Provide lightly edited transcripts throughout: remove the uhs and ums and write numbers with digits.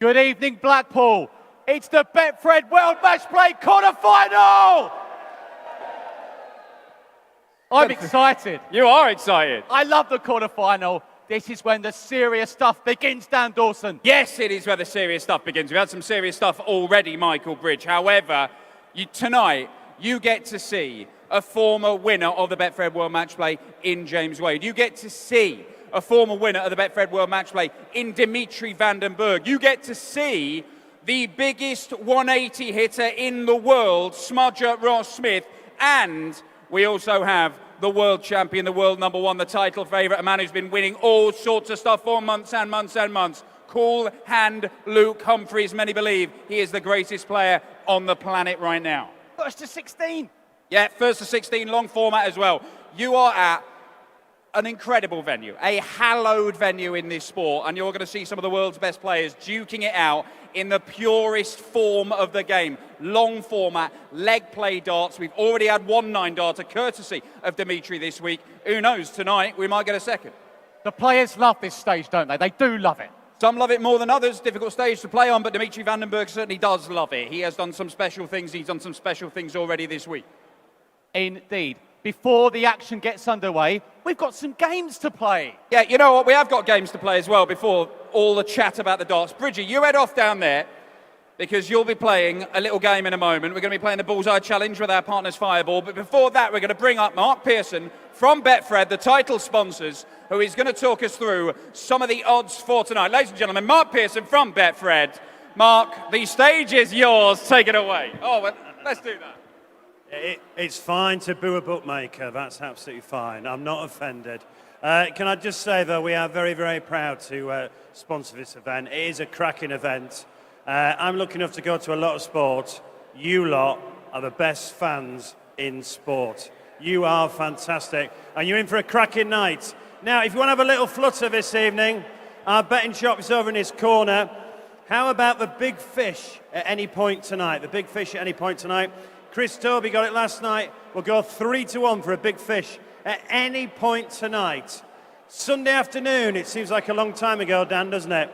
Good evening, Blackpool. It's the Betfred World Matchplay Quarterfinal! I'm excited. You are excited. I love the quarterfinal. This is when the serious stuff begins, Dan Dawson. Yes, it is where the serious stuff begins. We've had some serious stuff already, Michael Bridge. However, tonight, you get to see a former winner of the Betfred World Matchplay in James Wade. You get to see a former winner of the Betfred World Matchplay in Dimitri van den Berg. You get to see the biggest 180 hitter in the world, Smudger Ross Smith, and we also have the world champion, the world number one, the title favourite, a man who's been winning all sorts of stuff for months and months and months. Cool hand Luke Humphries. Many believe he is the greatest player on the planet right now. First to 16. Yeah, first to 16, long format as well. You are at an incredible venue, a hallowed venue in this sport, and you're going to see some of the world's best players duking it out in the purest form of the game. Long format, leg play darts. We've already had one 9-darter, courtesy of Dimitri this week. Who knows, tonight we might get a second. The players love this stage, don't they? They do love it. Some love it more than others, difficult stage to play on, but Dimitri van den Berg certainly does love it. He has done some special things. He's done some special things already this week. Indeed. Before the action gets underway, we've got some games to play. Yeah, you know what? We have got games to play as well before all the chat about the darts. Bridgie, you head off down there because you'll be playing a little game in a moment. We're going to be playing the Bullseye Challenge with our partners Fireball. But before that, we're going to bring up Mark Pearson from Betfred, the title sponsors, who is going to talk us through some of the odds for tonight. Ladies and gentlemen, Mark Pearson from Betfred. Mark, the stage is yours. Take it away. Oh, well, let's do that. It's fine to boo a bookmaker. That's absolutely fine. I'm not offended. Can I just say, though, we are very, very proud to sponsor this event. It is a cracking event. I'm lucky enough to go to a lot of sport. You lot are the best fans in sport. You are fantastic. And you're in for a cracking night. Now, if you want to have a little flutter this evening, our betting shop is over in this corner. How about the big fish at any point tonight? The big fish at any point tonight. Chris Toby got it last night. We'll go 3-1 for a big fish at any point tonight. Sunday afternoon, it seems like a long time ago, Dan, doesn't it?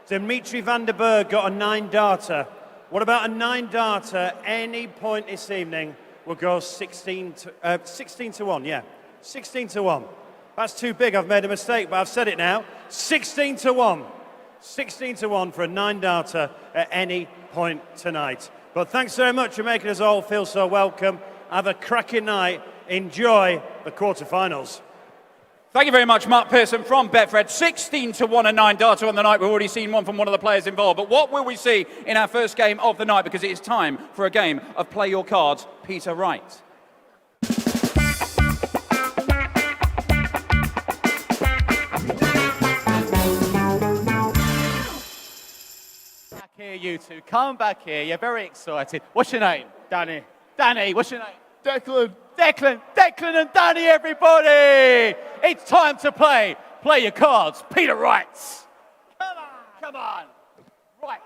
Dimitri van den Berg got a 9-darter. What about a 9-darter any point this evening? We'll go 16 to 1, yeah. 16 to 1. That's too big, I've made a mistake, but I've said it now. 16 to 1. 16 to 1 for a 9-darter at any point tonight. But thanks very much for making us all feel so welcome. Have a cracking night. Enjoy the quarterfinals. Thank you very much, Mark Pearson from Betfred. 16 to 1 and 9-darter on the night. We've already seen one from one of the players involved. But what will we see in our first game of the night? Because it is time for a game of Play Your Cards, Peter Wright. Here, you two. Come back here. You're very excited. What's your name? Danny. Danny. What's your name? Declan. Declan. Declan and Danny, everybody. It's time to play. Play your cards. Peter Wrights. Come on. Come on. Right.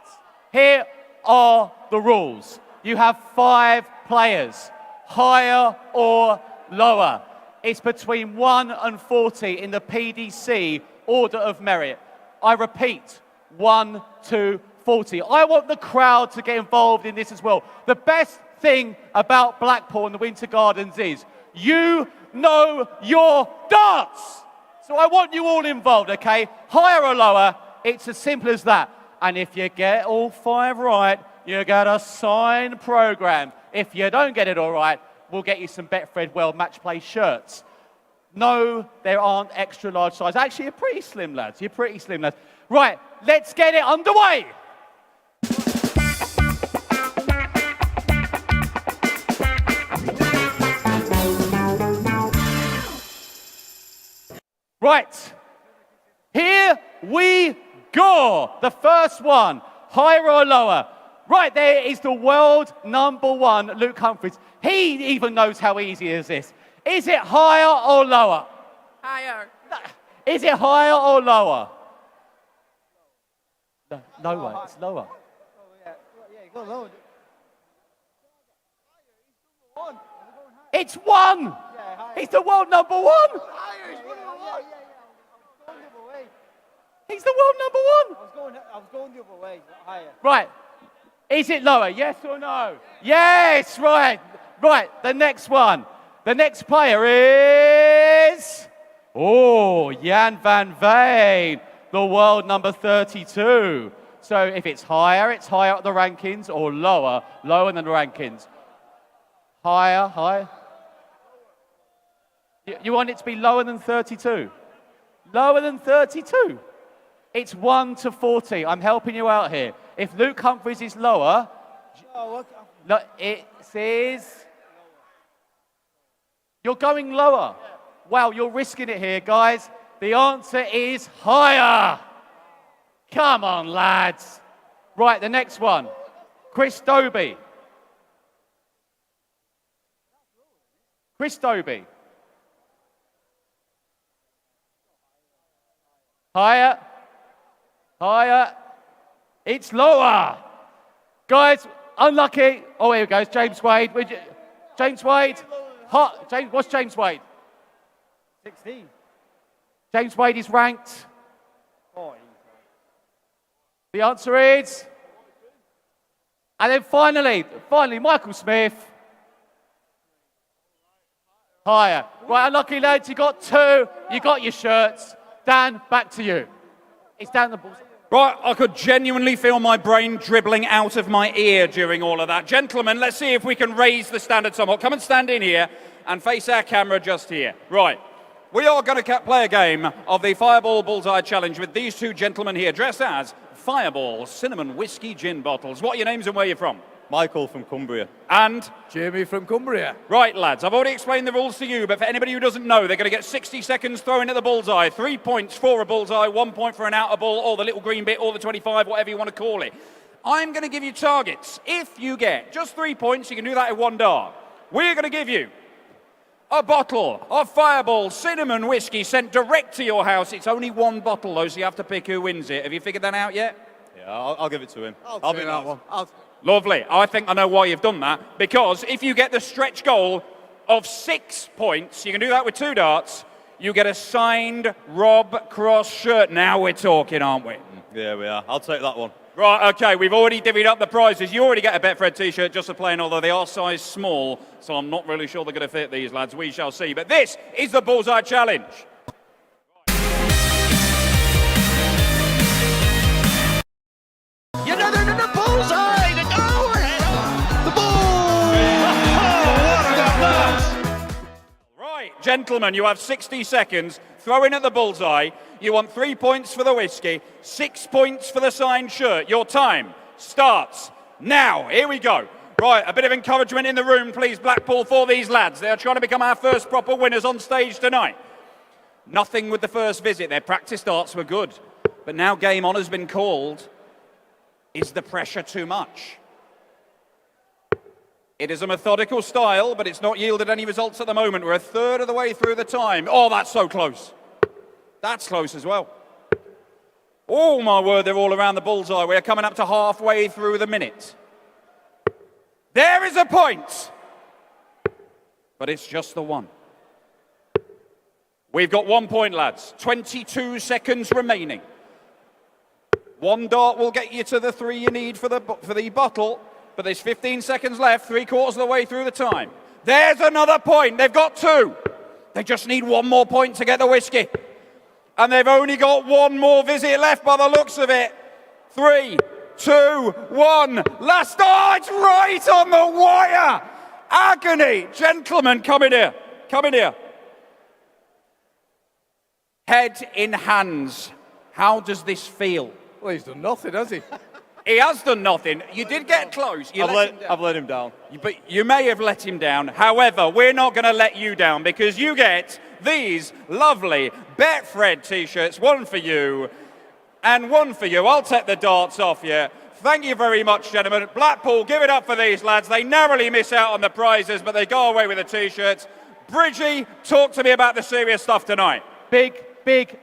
Here are the rules. You have 5 players, higher or lower. It's between 1 and 40 in the PDC order of merit. I repeat, 1 to 40. I want the crowd to get involved in this as well. The best thing about Blackpool and the Winter Gardens is you know your darts. So I want you all involved, okay? Higher or lower, it's as simple as that. And if you get all 5 right, you get a signed program. If you don't get it all right, we'll get you some Betfred World Matchplay shirts. No, there aren't extra large size. Actually, you're pretty slim, lads. You're pretty slim, lads. Right, let's get it underway. Right, here we go. The first one, higher or lower. Right there is the world number one, Luke Humphries. He even knows how easy is this. Is it higher or lower? Higher. Is it higher or lower? No, lower, it's lower. Oh, yeah, go lower. It's 1. Yeah, He's the world number 1. Higher, he's 1. He's the world number one. I was going the other way, higher. Right. Is it lower? Yes or no? Yes, right. Right, the next one. The next player is... Oh, Jan van Veen, the world number 32. So if it's higher up the rankings, or lower than the rankings. Higher. You want it to be lower than 32? Lower than 32? It's 1 to 40. I'm helping you out here. If Luke Humphries is lower, no, it says you're going lower. Wow, you're risking it here, guys. The answer is higher. Come on, lads. Right, the next one. Chris Dobie. Chris Dobie. Higher. It's lower. Guys, unlucky. Oh, here it goes. James Wade. James Wade. What's James Wade? 16. James Wade is ranked. 14. The answer is... And then finally, Michael Smith. Higher. Right, unlucky lads, you got 2. You got your shirts. Dan, back to you. It's down the balls. Right, I could genuinely feel my brain dribbling out of my ear during all of that. Gentlemen, let's see if we can raise the standard somewhat. Come and stand in here and face our camera just here. Right, we are going to play a game of the Fireball Bullseye Challenge with these two gentlemen here, dressed as Fireball Cinnamon Whiskey Gin Bottles. What are your names and where you're from? Michael from Cumbria. And? Jamie from Cumbria. Right, lads, I've already explained the rules to you, but for anybody who doesn't know, they're going to get 60 seconds throwing at the bullseye. 3 points for a bullseye, 1 point for an outer ball, or the little green bit, or the 25, whatever you want to call it. I'm going to give you targets. If you get just 3 points, you can do that in 1 dart. We're going to give you a bottle of Fireball Cinnamon Whiskey sent direct to your house. It's only 1 bottle, though, so you have to pick who wins it. Have you figured that out yet? Yeah, I'll give it to him. I'll be that one. Lovely. I think I know why you've done that. Because if you get the stretch goal of 6 points, you can do that with 2 darts, you get a signed Rob Cross shirt. Now we're talking, aren't we? Yeah, we are. I'll take that one. Right, okay, we've already divvied up the prizes. You already get a Betfred t-shirt just for playing, although they are size small, so I'm not really sure they're going to fit these lads. We shall see. But this is the Bullseye Challenge. You're not in the bullseye! The ball! Right, gentlemen, you have 60 seconds. Throw in at the bullseye. You want 3 points for the whiskey, 6 points for the signed shirt. Your time starts now. Here we go. Right, a bit of encouragement in the room, please, Blackpool, for these lads. They are trying to become our first proper winners on stage tonight. Nothing with the first visit. Their practice darts were good. But now game on has been called. Is the pressure too much? It is a methodical style, but it's not yielded any results at the moment. We're a third of the way through the time. Oh, that's so close. That's close as well. Oh, my word, they're all around the bullseye. We're coming up to halfway through the minute. There is a point. But it's just the one. We've got 1 point, lads. 22 seconds remaining. 1 dart will get you to the 3 you need for the bottle, but there's 15 seconds left, 3/4 of the way through the time. There's another point. They've got 2. They just need 1 more point to get the whiskey. And they've only got 1 more visit left by the looks of it. 3, 2, 1. Last dart, it's right on the wire. Agony. Gentlemen, come in here. Come in here. Head in hands. How does this feel? Well, he's done nothing, has he? He has done nothing. You did get close. I've let him down. But you may have let him down. However, we're not going to let you down because you get these lovely Betfred t-shirts. 1 for you and 1 for you. I'll take the darts off you. Thank you very much, gentlemen. Blackpool, give it up for these lads. They narrowly miss out on the prizes, but they go away with the t-shirts. Bridgie, talk to me about the serious stuff tonight. Big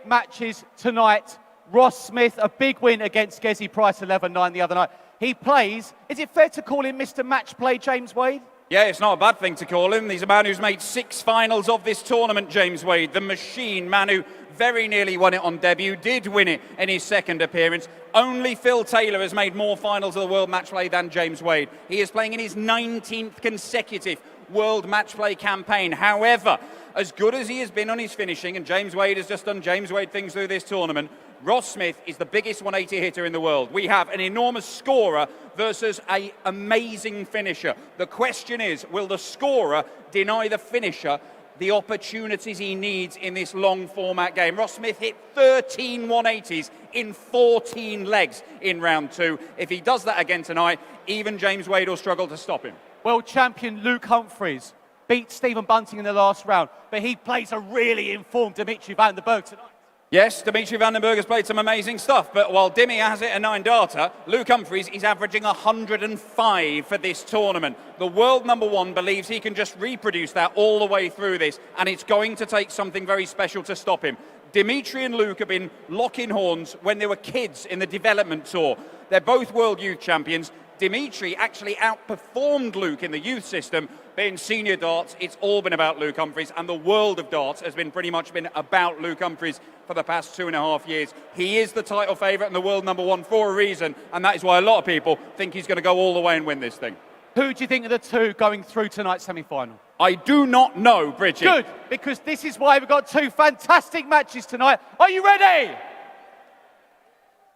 matches tonight. Ross Smith, a big win against Gezi Price 11-9 the other night. He plays, is it fair to call him Mr. Matchplay, James Wade? Yeah, it's not a bad thing to call him. He's a man who's made 6 finals of this tournament, James Wade. The machine, man who very nearly won it on debut, did win it in his second appearance. Only Phil Taylor has made more finals of the World Matchplay than James Wade. He is playing in his 19th consecutive World Matchplay campaign. However, as good as he has been on his finishing, and James Wade has just done James Wade things through this tournament, Ross Smith is the biggest 180 hitter in the world. We have an enormous scorer versus an amazing finisher. The question is, will the scorer deny the finisher the opportunities he needs in this long format game? Ross Smith hit 13 180s in 14 legs in round 2. If he does that again tonight, even James Wade will struggle to stop him. World champion Luke Humphries beat Stephen Bunting in the last round, but he plays a really informed Dimitri van den Berg tonight. Yes, Dimitri van den Berg has played some amazing stuff, but while Dimmy has hit a 9-darter, Luke Humphries is averaging 105 for this tournament. The world number 1 believes he can just reproduce that all the way through this, and it's going to take something very special to stop him. Dimitri and Luke have been locking horns when they were kids in the development tour. They're both world youth champions. Dimitri actually outperformed Luke in the youth system, but in senior darts, it's all been about Luke Humphries, and the world of darts has been pretty much been about Luke Humphries for the past 2.5 years. He is the title favourite and the world number 1 for a reason, and that is why a lot of people think he's going to go all the way and win this thing. Who do you think are the 2 going through tonight's semi-final? I do not know, Bridget. Good, because this is why we've got 2 fantastic matches tonight. Are you ready?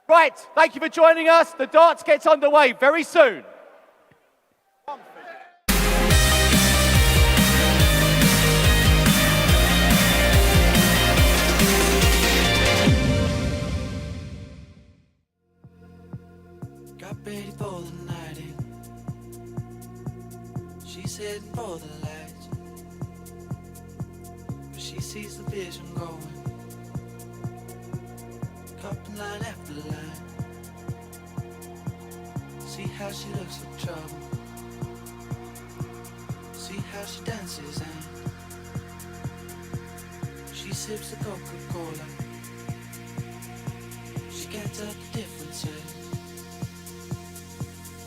Right, thank you for joining us. The darts gets underway very soon. Got ready for the night in. She's heading for the lights, but she sees the vision going. Couple line after line. See how she looks for trouble. See how she dances and she sips the Coca-Cola. She can't tell the differences.